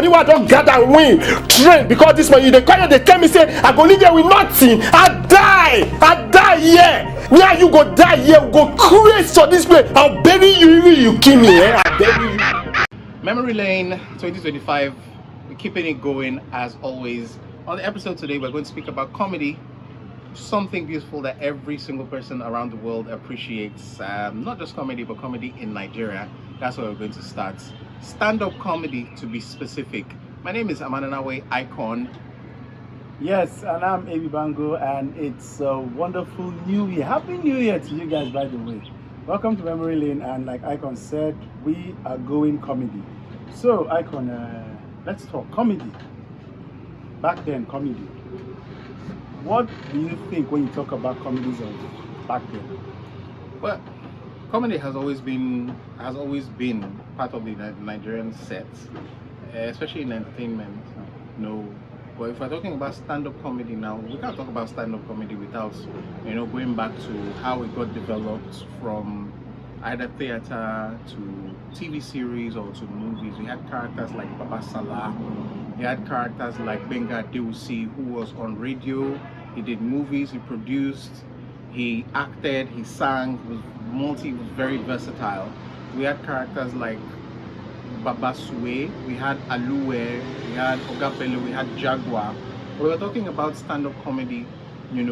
money wey I don gather win train because this money dey carry dey tell me say I go live here with nothing. I die here. Where you go die here, we go craze for this place. I'll bury you if you kill me. I'll bury you. Memory Lane 2025. We're keeping it going as always. On the episode today, we're going to speak about comedy. Something beautiful that every single person around the world appreciates. Not just comedy, but comedy in Nigeria. That's where we're going to start. Stand-up comedy, to be specific. My name is Amananawe Icon. Yes, and I'm Avi Bango, and it's a wonderful new year. Happy New Year to you guys, by the way. Welcome to Memory Lane, and like Icon said, we are going comedy. So, Icon, let's talk comedy. Back then, comedy. What do you think when you talk about comedies of back then? Well, comedy has always been part of the Nigerian set, especially in entertainment. But if we're talking about stand-up comedy now, we can't talk about stand-up comedy without, going back to how it got developed from either theater to TV series or to movies. We had characters like Baba Salah. We had characters like Benga Deusi, who was on radio. He did movies, he produced, he acted, he sang, he was very versatile. We had characters like Baba Sue, we had Aluwe, we had Ogapelo, we had Jaguar. We were talking about stand-up comedy, we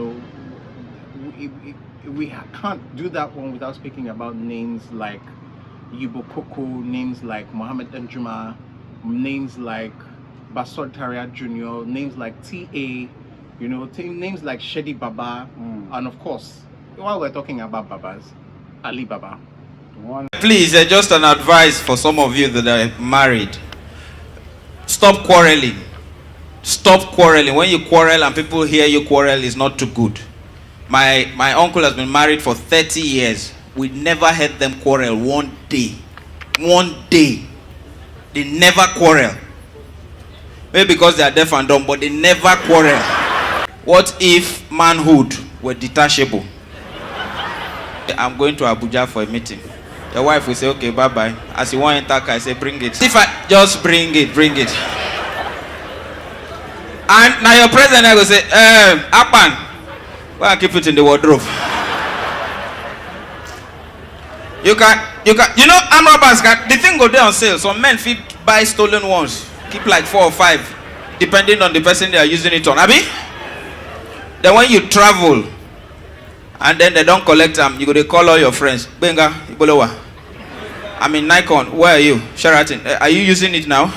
can't do that one without speaking about names like Yibo Koko, names like Mohammed Njuma, names like Basod Taria Jr., names like T.A., names like Shedi Baba, and of course, while we're talking about Babas, Ali Baba. Please, just an advice for some of you that are married. Stop quarreling. Stop quarreling. When you quarrel and people hear you quarrel, is not too good. My uncle has been married for 30 years. We never heard them quarrel one day. One day. They never quarrel. Maybe because they are deaf and dumb, but they never quarrel. What if manhood were detachable? I'm going to Abuja for a meeting. Your wife will say, okay, bye-bye. As you want to enter, I say, bring it. If I just bring it. And now your president will say, Akpan, well, I keep it in the wardrobe. You can, arm robbers, the thing go there on sale. Some men fit buy stolen ones. Keep like 4 or 5, depending on the person they are using it on. Abi? Then when you travel, and then they don't collect them, you go to call all your friends. Benga, Ibolowa. I'm in Nikon. Where are you? Sheraton. Are you using it now?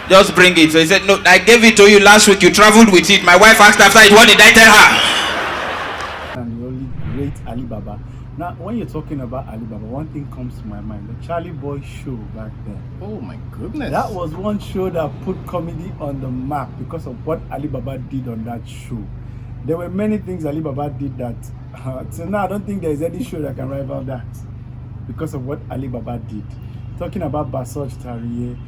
Just bring it. So he said, no, I gave it to you last week. You traveled with it. My wife asked after it. What did I tell her? And the only great Alibaba. Now, when you're talking about Alibaba, one thing comes to my mind. The Charlie Boy show back then. Oh my goodness. That was one show that put comedy on the map because of what Alibaba did on that show. There were many things Alibaba did that, till now I don't think there's any show that can rival that because of what Alibaba did. Talking about Basoj Tariye,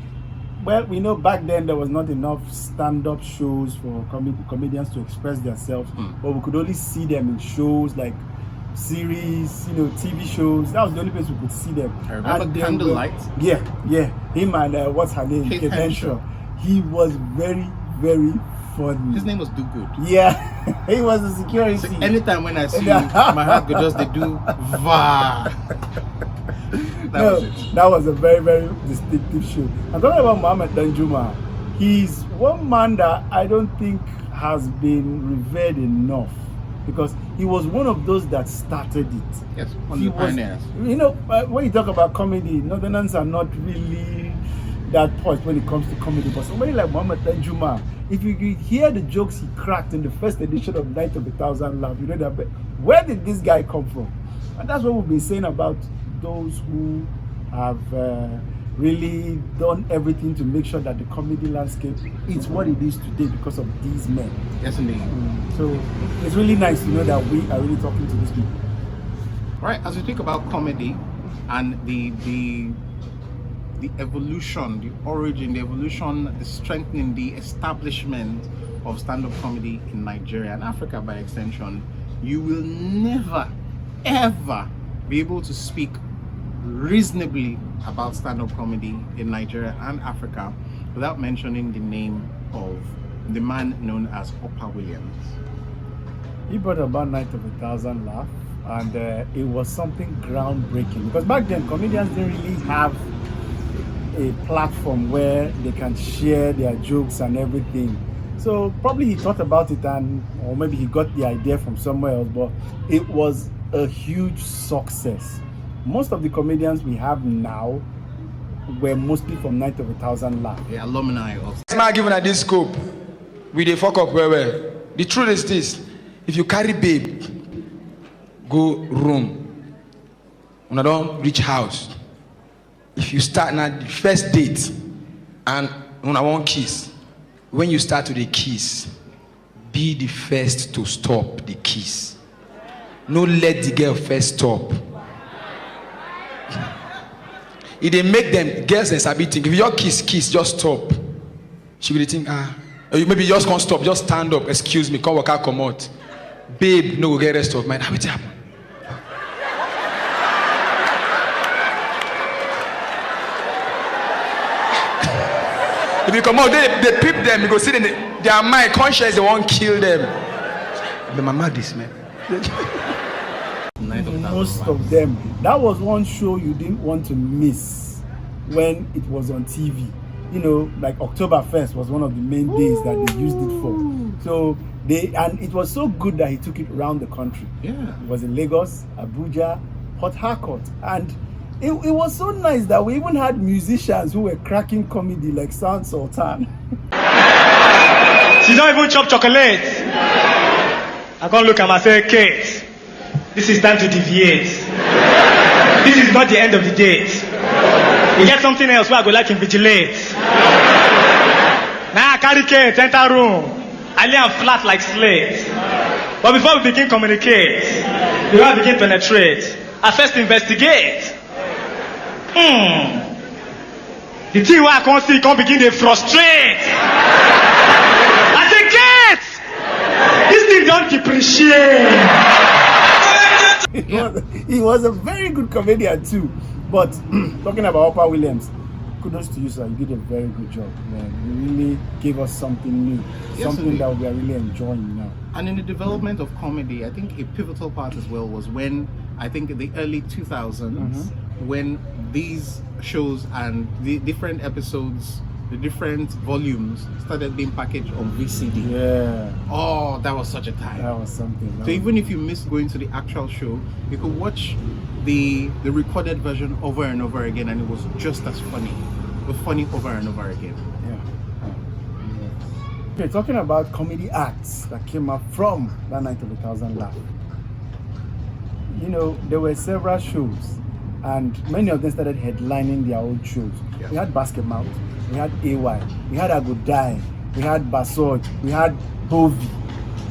well, we know back then there was not enough stand-up shows for comedians to express themselves, but we could only see them in shows like series, TV shows. That was the only place we could see them. I remember Candlelight. Yeah. Him and what's her name? Kate Henshaw. He was very, very funny. His name was Do Good. Yeah, he was a security. So anytime when I see you, my heart could just do va. That was a very, very distinctive show. I'm talking about Mohammed Njuma. He's one man that I don't think has been revered enough because he was one of those that started it. Yes, one of the pioneers. When you talk about comedy, Northerners are not really that point when it comes to comedy, but somebody like Mohammed Njuma, if you hear the jokes he cracked in the first edition of Night of a Thousand Laughs, you know that, but where did this guy come from? And that's what we've been saying about those who have really done everything to make sure that the comedy landscape is what it is today because of these men. Yes, indeed. So it's really nice to know that we are really talking to these people. Right, as we think about comedy and the evolution, the origin, the evolution, the strengthening, the establishment of stand-up comedy in Nigeria and Africa by extension, you will never, ever be able to speak reasonably about stand-up comedy in Nigeria and Africa without mentioning the name of the man known as Opa Williams. He brought about Night of 1,000 Laughs, and it was something groundbreaking, because back then comedians didn't really have a platform where they can share their jokes and everything. So probably he thought about it, or maybe he got the idea from somewhere else, but it was a huge success. Most of the comedians we have now were mostly from Night of 1,000 Laughs. The alumni of... It's not given at this scope. We dey fuck up well. The truth is this: if you carry babe, go room, when I don't reach house, if you start now the first date, and when I want kiss, when you start to the kiss, be the first to stop the kiss. No let the girl first stop. If they make them girls and sabi think, if you just kiss, just stop. She will think, or you maybe just can't stop, just stand up, excuse me, come work out, come out. Babe, no go get rest of mind. How it happen? If you come out, they peep them, you go see them, their mind, conscience, they won't kill them. But my mad this man. Most of them. That was one show you didn't want to miss when it was on TV. You know, like Oktoberfest was one of the main days that they used it for. So and it was so good that he took it around the country. Yeah. It was in Lagos, Abuja, Port Harcourt, and it was so nice that we even had musicians who were cracking comedy like Sound Sultan. She don't even chop chocolate. I can't look at my say, Kate, this is time to deviate. This is not the end of the date. You get something else where I go like invigilate. Now I carry Kate, enter room. I lay am flat like slate. But before we begin communicate, before we begin penetrate, I first investigate. The thing where I can't see can't begin to frustrate. I say, Kate, this thing don't depreciate. He was a very good comedian too. But talking about Opa Williams, kudos to you, sir. You did a very good job, man. You really gave us something new, something that we are really enjoying now. And in the development of comedy, I think a pivotal part as well was when, I think in the early 2000s, when these shows and the different episodes, the different volumes started being packaged on VCD. Yeah. Oh, that was such a time. That was something. So even if you missed going to the actual show, you could watch the recorded version over and over again, and it was just as funny. It was funny over and over again. Yeah. Okay, talking about comedy acts that came up from that Night of 1,000 Laughs. You know, there were several shows, and many of them started headlining their own shows. Yeah. We had Basket Mouth, we had AY, we had Agodai, we had Basoj, we had Bovi.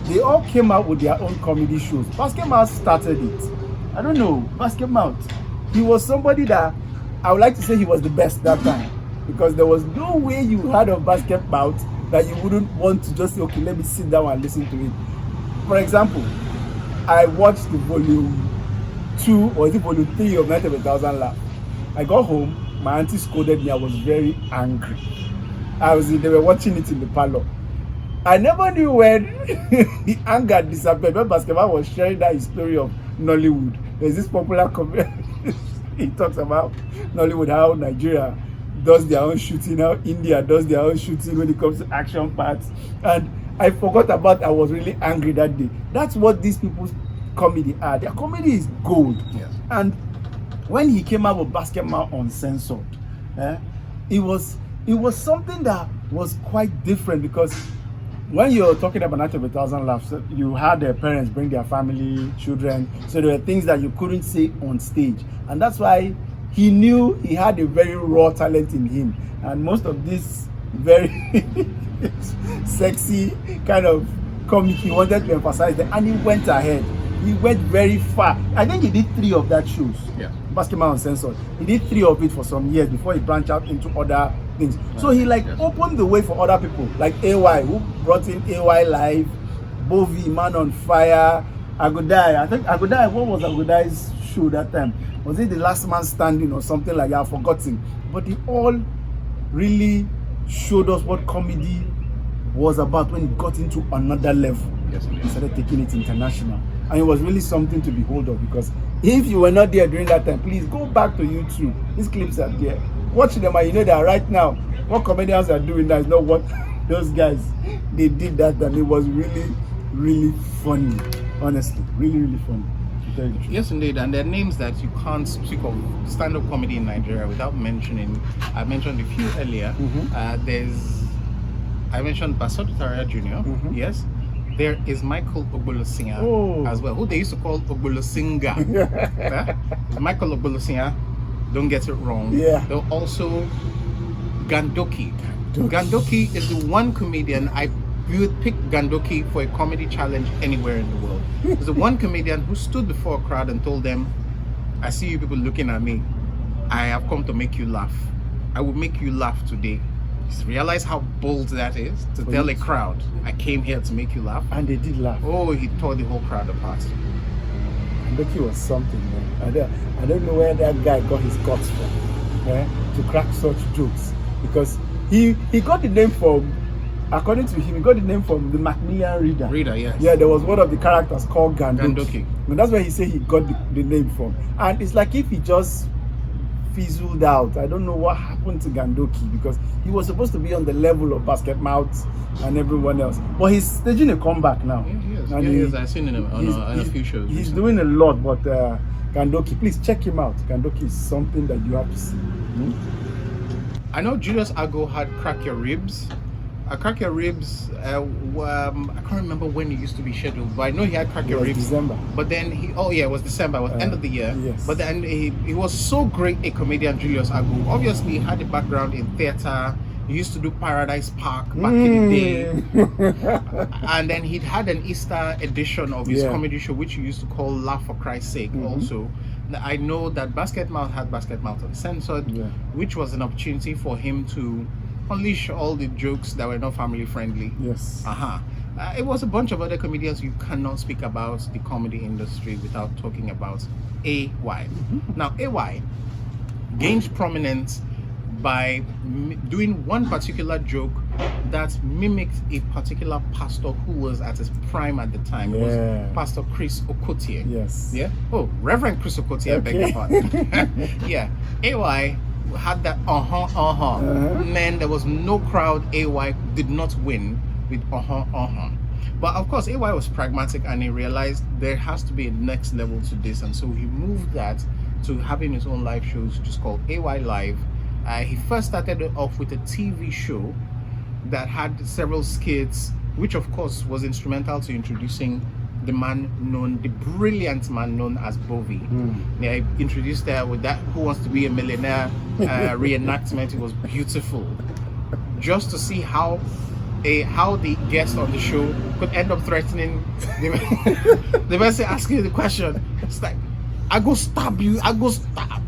They all came out with their own comedy shows. Basket Mouth started it. I don't know, Basket Mouth. He was somebody that I would like to say he was the best that time, because there was no way you heard of Basket Mouth that you wouldn't want to just say, okay, let me sit down and listen to it. For example, I watched the volume 2 or is it volume 3 of Night of 1,000 Laughs. I got home, my auntie scolded me. I was very angry. They were watching it in the parlor. I never knew when the anger disappeared when Basketball was sharing that story of Nollywood. There's this popular comedian. He talks about Nollywood, how Nigeria does their own shooting, how India does their own shooting when it comes to action parts. And I forgot about I was really angry that day. That's what these people's comedy are. Their comedy is gold. Yes. And when he came out with Basketball Uncensored, it was something that was quite different, because when you're talking about Night of 1,000 Laughs, you had their parents bring their family, children, so there were things that you couldn't say on stage, and that's why he knew he had a very raw talent in him, and most of this very sexy kind of comic he wanted to emphasize them, and he went ahead. He went very far. I think he did 3 of that shows. Yeah. Basketball Uncensored. He did 3 of it for some years before he branched out into other things. So he opened the way for other people, like AY, who brought in AY Live, Bovi, Man on Fire, Agodai. I think Agodai, what was Agodai's show that time. Was it The Last Man Standing or something like that? I've forgotten. But they all really showed us what comedy was about when it got into another level. Yes, We started taking it international. And it was really something to behold of, because if you were not there during that time, please go back to YouTube. These clips are there. Watch them and you know that right now, what comedians are doing that is not what those guys, they did that, and it was really, really funny. Honestly, really, really funny. Yes, indeed, and there are names that you can't speak of stand-up comedy in Nigeria without mentioning. I mentioned a few earlier. I mentioned Basotu Taria Jr. Yes, there is Michael Ogbolosinga as well, who they used to call Ogbolosinga. Michael Ogbolosinga, don't get it wrong. Yeah. There are also Gandoki. Gandoki is the one comedian you would pick Gandoki for a comedy challenge anywhere in the world. He's the one comedian who stood before a crowd and told them, I see you people looking at me. I have come to make you laugh. I will make you laugh today. Just realize how bold that is to tell a crowd, I came here to make you laugh. And they did laugh. Oh, he tore the whole crowd apart. Gandoki was something, man. I don't know where that guy got his guts from, to crack such jokes. Because he got the name from, according to him, he got the name from the Macmillan Reader. Yes. Yeah, there was one of the characters called Gandoki. Gandoki. And that's where he said he got the name from. And it's like if he just fizzled out. I don't know what happened to Gandoki, because he was supposed to be on the level of Basket Mouth and everyone else. But he's staging a comeback now. Yeah, he is. And He is. I've seen him on a few shows. He's recently. doing a lot, but Gandoki, please check him out. Gandoki is something that you have to see. I know Julius Agu had Crack Your Ribs. Crack Your Ribs, I can't remember when it used to be scheduled, but I know he had Crack Your Ribs. December. But then it was December, it was end of the year. Yes. But then he was so great a comedian, Julius Agu. Obviously, he had a background in theatre. He used to do Paradise Park back in the day. And then he'd had an Easter edition of his comedy show, which he used to call Laugh for Christ's Sake also. I know that Basket Mouth had Basket Mouth Uncensored, which was an opportunity for him to unleash all the jokes that were not family friendly. Yes. It was a bunch of other comedians. You cannot speak about the comedy industry without talking about AY. Now, AY gained prominence by doing one particular joke that mimicked a particular pastor who was at his prime at the time. It was Pastor Chris Okotie. Yes. Yeah. Oh, Reverend Chris Okotie, I beg your pardon. Yeah. AY had that and then there was no crowd. AY did not win with but of course AY was pragmatic and he realized there has to be a next level to this, and so he moved that to having his own live shows, which is called AY Live. He first started off with a TV show that had several skits, which of course was instrumental to introducing the brilliant man known as Bovi. I introduced her with that Who Wants to Be a Millionaire reenactment. It was beautiful, just to see how the guest on the show could end up threatening the person asking the question. It's like, I go stab you, I go stab.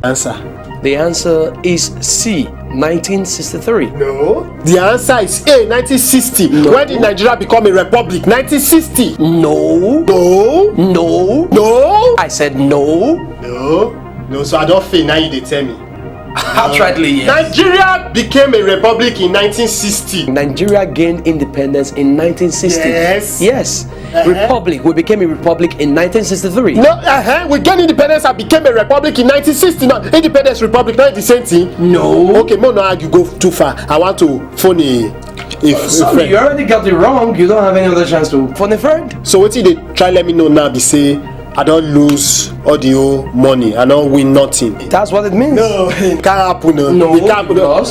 Answer. The answer is C, 1963. No. The answer is A, 1960. No. When did Nigeria become a republic? 1960. No. No. No. No. I said no. No. So I don't feel now you tell me. Outrightly, yes. Nigeria became a republic in 1960. Nigeria gained independence in 1960. Yes. Republic. We became a republic in 1963. No, we gained independence and became a republic in 1960. No, independence, republic, not the same thing. No. Okay, no, you go too far. I want to phone a Sorry, you already got it wrong. You don't have any other chance to phone a friend. So what did they try let me know now? They say I don't lose all the whole money. I don't win nothing. That's what it means. No, it can't happen. No, it can't happen. No.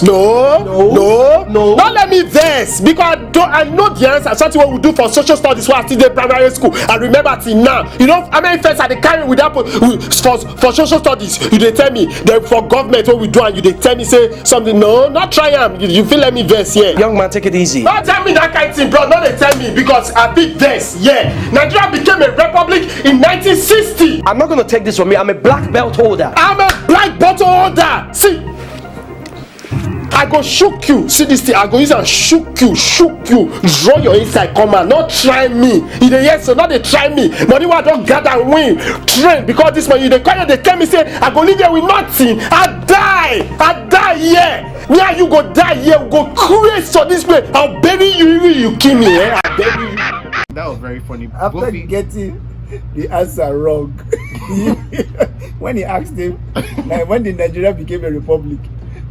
Don't let me vex, because I know the answer. Something what we do for social studies while still in primary school. I remember till now. You know how many first I they carry with that for social studies. You they tell me then for government what we do, and you they tell me say something. No, not try am. You feel let me vex here. Young man, take it easy. Don't tell me that kind of thing, bro. Don't they tell me, because I big vex. Yeah, Nigeria became a republic in 1960. I'm not gonna take this from me. I'm a black belt holder. I'm a black bottle holder. See, I go shook you. See this thing, I go use and shook you. Draw your inside, come out. Not try me. You dey hear so, not dey try me. Money wey I don gather and win, train because this man you dey carry dey tell me say I go live here with nothing. I die here. Me and you go die here. We go crazy for this place. I'll bury you if you kill me. I bury you. That was very funny. After Bobby, getting the answer wrong, when he asked him, like, when the Nigeria became a republic,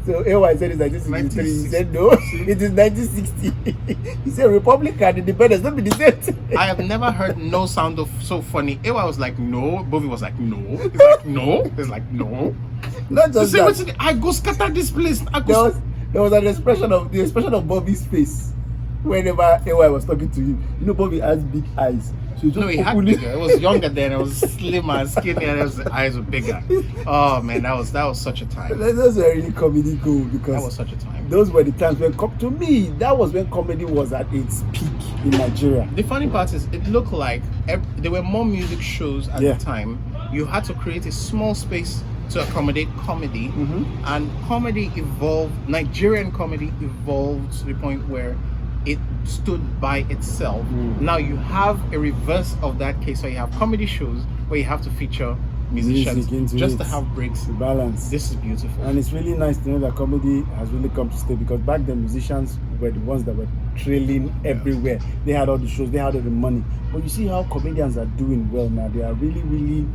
so AY said it's 1963. He said no, it is 1960. He said republic and independence don't be the same thing. I have never heard no sound of so funny. AY was like no, Bobby was like no. He's like no. He's like no. Not just that. I go scatter this place. There was an expression of Bobby's face whenever AY was talking to you. You know, Bobby has big eyes. So No, he had bigger. It was younger then. It was slimmer and skinnier. And the eyes were bigger. Oh man, that was such a time. Those were really comedy gold because That was such a time. those were the times when, to me, that was when comedy was at its peak in Nigeria. The funny part is, it looked like there were more music shows at Yeah. the time. You had to create a small space to accommodate comedy, and comedy evolved. Nigerian comedy evolved to the point where it stood by itself. Now you have a reverse of that case, where you have comedy shows where you have to feature musicians Music into just it. to have breaks. The balance. This is beautiful. And it's really nice to know that comedy has really come to stay, because back then musicians were the ones that were trailing everywhere. They had all the shows, they had all the money. But you see how comedians are doing well now. They are really, really,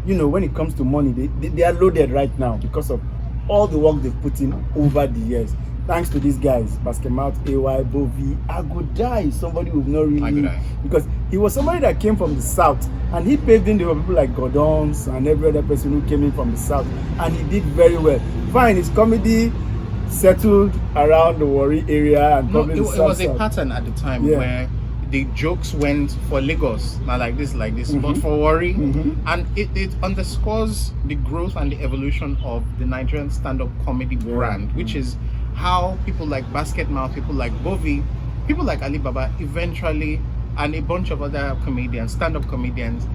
you know, when it comes to money, they are loaded right now because of all the work they've put in over the years. Thanks to these guys, Basket Mouth, AY, Bovi, Agu is somebody who've not really, Agu, because he was somebody that came from the south, and he paved in the people like Godons and every other person who came in from the south, and he did very well. Fine, his comedy settled around the Warri area and No, probably it the south. was a pattern at the time where the jokes went for Lagos, not like this, but for Warri, and it underscores the growth and the evolution of the Nigerian stand-up comedy brand, which is how people like Basket Mouth, people like Bovi, people like Ali Baba eventually, and a bunch of other comedians, stand-up comedians,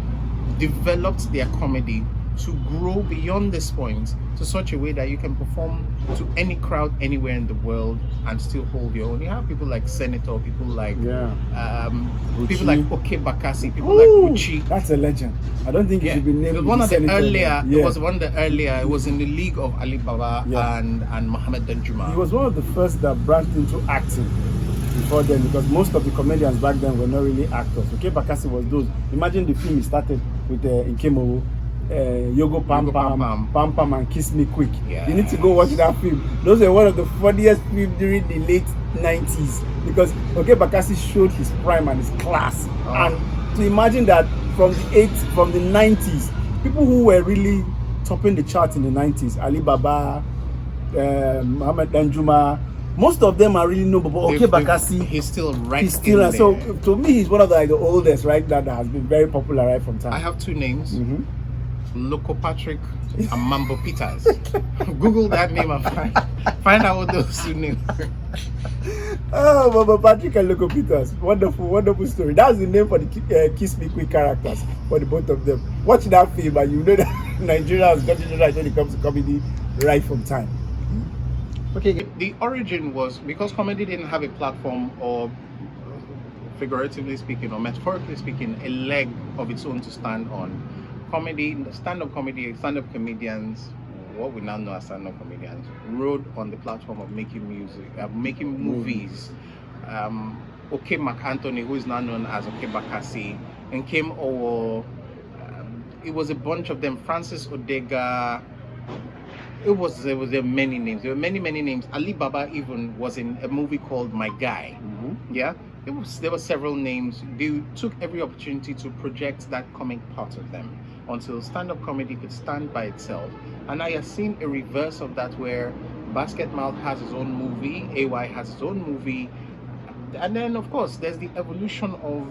developed their comedy to grow beyond this point to such a way that you can perform to any crowd anywhere in the world and still hold your own. You have people like Senator, people like people like bakassi, people like Uchi. That's a legend. I don't think it should be named. It was one of the Senator. earlier. Yeah. It was one of the earlier. It was in the league of Ali Baba and Mohammed Danjuma. He was one of the first that branched into acting before then, because most of the comedians back then were not really actors. Okay, Bakassi was those. Imagine the film he started with Nkemo, Yogo Pam Pam, and Kiss Me Quick. Yeah. You need to go watch that film. Those were one of the funniest films during the late 90s, because Bakassi showed his prime and his class. And to imagine that from the 90s, people who were really topping the charts in the 90s, Ali Baba, Mohammed Danjuma, most of them are really notable. But Bakassi, he's still right. he's still in so there. to me he's one of the oldest right now that has been very popular right from time. I have two names. Loco Patrick and Mambo Peters. Google that name and find out what those two names are. Oh, Mambo Patrick and Loco Peters. Wonderful story. That's the name for the Kiss Me Quick characters for the both of them. Watch that film and you know that Nigeria has gotten it right when it comes to comedy right from time. Okay. The origin was because comedy didn't have a platform, or figuratively speaking or metaphorically speaking, a leg of its own to stand on. Comedy, stand-up comedians, what we now know as stand-up comedians, rode on the platform of making music, making movies. Mark Anthony, who is now known as Bakassi, and came over. It was a bunch of them. Francis Odega. There were many names. There were many names. Ali Baba even was in a movie called My Guy. Yeah, there were several names. They took every opportunity to project that comic part of them until stand-up comedy could stand by itself. And I have seen a reverse of that, where Basket Mouth has his own movie, AY has his own movie, and then of course there's the evolution of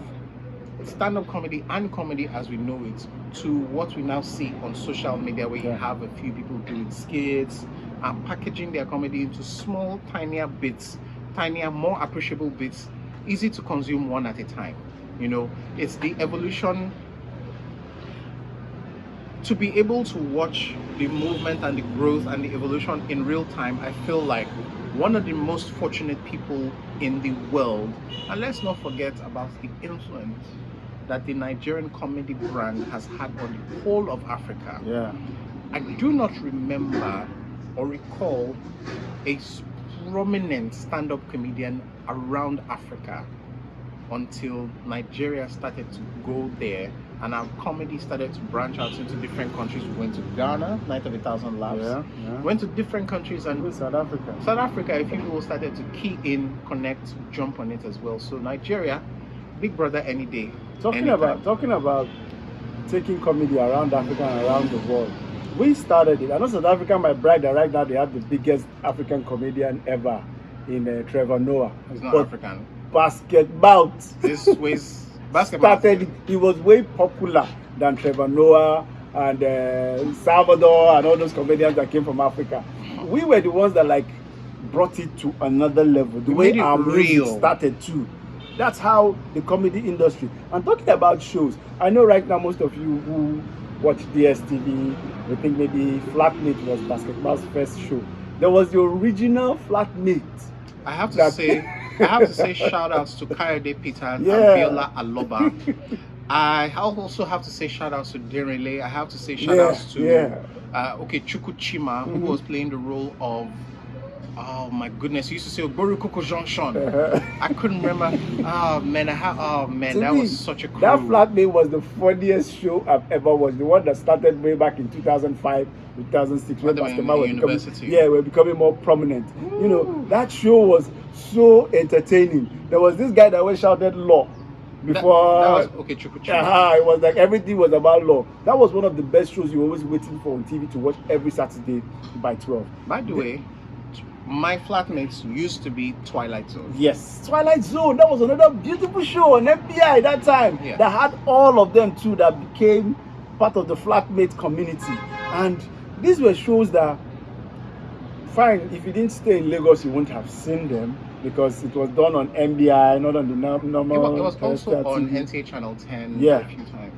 stand-up comedy and comedy as we know it to what we now see on social media, where you have a few people doing skits and packaging their comedy into small, tinier bits, more appreciable bits, easy to consume one at a time. You know, it's the evolution. To be able to watch the movement and the growth and the evolution in real time, I feel like one of the most fortunate people in the world. And let's not forget about the influence that the Nigerian comedy brand has had on the whole of Africa. Yeah. I do not remember or recall a prominent stand-up comedian around Africa until Nigeria started to go there and our comedy started to branch out into different countries. We went to Ghana, Night of 1,000 Laughs. Yeah. Went to different countries, and Even South Africa. South Africa, a few people started to key in, connect, jump on it as well. So Nigeria, big brother any day. Talking about taking comedy around Africa and around the world. We started it. I know South Africa might brag that right now they have the biggest African comedian ever in Trevor Noah. He's not But African. Basketball. This was basketball. He was way popular than Trevor Noah and Salvador and all those comedians that came from Africa. We were the ones that like brought it to another level. The way our music started too. That's how the comedy industry. And talking about shows, I know right now most of you who watch DSTV, we think maybe Flatmate was Basketball's first show. There was the original Flatmate. I have to say shout outs to Kayode Peter and Biola Aloba. I also have to say shout outs to Derele. I have to say shout outs to Chuku Chima, who was playing the role of, oh my goodness, he used to say Oboru Koko Junction. I couldn't remember. That was such a cool. That Flatmate was the funniest show I've ever watched. The one that started way back in 2005, 2006 when basketball was becoming more prominent. Ooh. You know, that show was so entertaining. There was this guy that always shouted law before. That was Chuku Chima. It was like everything was about law. That was one of the best shows you were always waiting for on TV to watch every Saturday by 12. By the way, my flatmates used to be Twilight Zone. Yes, Twilight Zone. That was another beautiful show on FBI that time. Yeah. That had all of them too. That became part of the flatmate community. And these were shows that, fine, if you didn't stay in Lagos, you wouldn't have seen them because it was done on MBI, not on the normal. It was also on TV. NTA Channel 10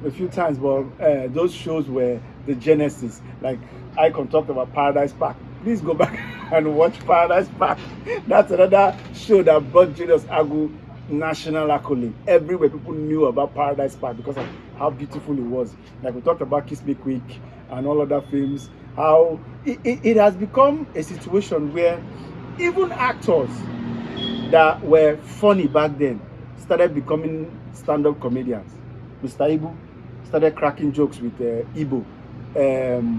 a few times. But those shows were the genesis. Like Icon talked about Paradise Park. Please go back and watch Paradise Park. That's another show that brought Julius Agu national accolade. Everywhere people knew about Paradise Park because of how beautiful it was. Like we talked about Kiss Me Quick and all other films. How it has become a situation where even actors that were funny back then started becoming stand-up comedians. Mr. Ibu started cracking jokes with Ibo.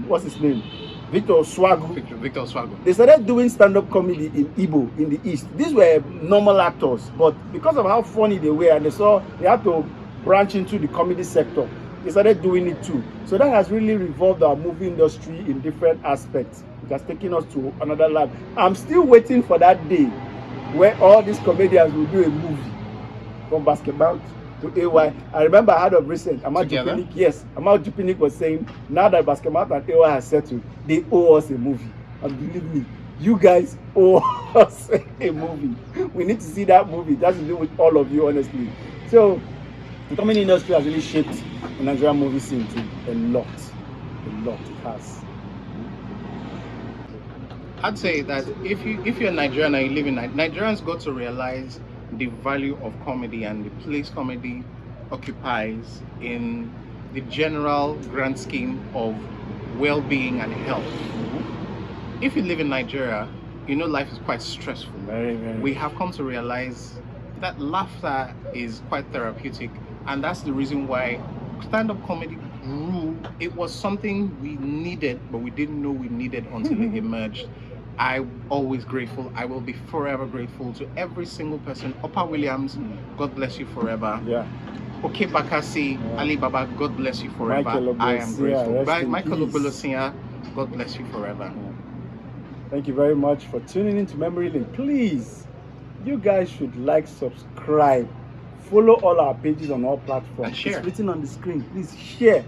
What's his name? Victor Swago. They started doing stand-up comedy in Igbo in the East. These were normal actors, but because of how funny they were, and they had to branch into the comedy sector, they started doing it too. So that has really revolved our movie industry in different aspects. It has taken us to another level. I'm still waiting for that day where all these comedians will do a movie from basketball to AY. I remember I heard of recent, Ahmad Jupinik was saying, now that basketball and AY has settled, they owe us a movie. And believe me, you guys owe us a movie. We need to see that movie. That's to do with all of you, honestly. So, the comedy industry has really shaped the Nigerian movie scene too. A lot it has. I'd say that if you're Nigerian and you live in Nigerians got to realize the value of comedy and the place comedy occupies in the general grand scheme of well-being and health. If you live in Nigeria, you know life is quite stressful. Very, very. We have come to realize that laughter is quite therapeutic, and that's the reason why stand-up comedy grew. It was something we needed, but we didn't know we needed until it emerged. I'm always grateful. I will be forever grateful to every single person. Opa Williams, God bless you forever. Yeah. Okay, Bakassi, Ali Baba, God bless you forever. I am grateful. Michael Obolosia, God bless you forever. Yeah. Thank you very much for tuning in to Memory Lane. Please, you guys should like, subscribe, follow all our pages on all platforms. And share. It's written on the screen. Please share.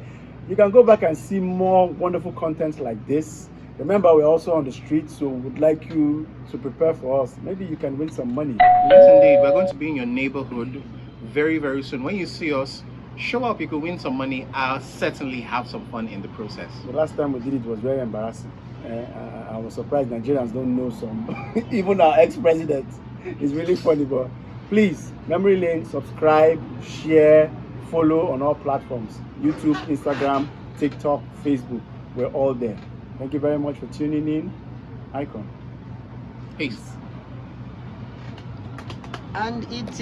You can go back and see more wonderful content like this. Remember, we're also on the street, so we would like you to prepare for us. Maybe you can win some money. Yes, indeed. We're going to be in your neighborhood very, very soon. When you see us, show up. You could win some money. I'll certainly have some fun in the process. The last time we did it was very embarrassing. I was surprised Nigerians don't know some. Even our ex-president is really funny. But please, Memory Lane, subscribe, share, follow on all platforms: YouTube, Instagram, TikTok, Facebook. We're all there. Thank you very much for tuning in. Icon. Peace. And it's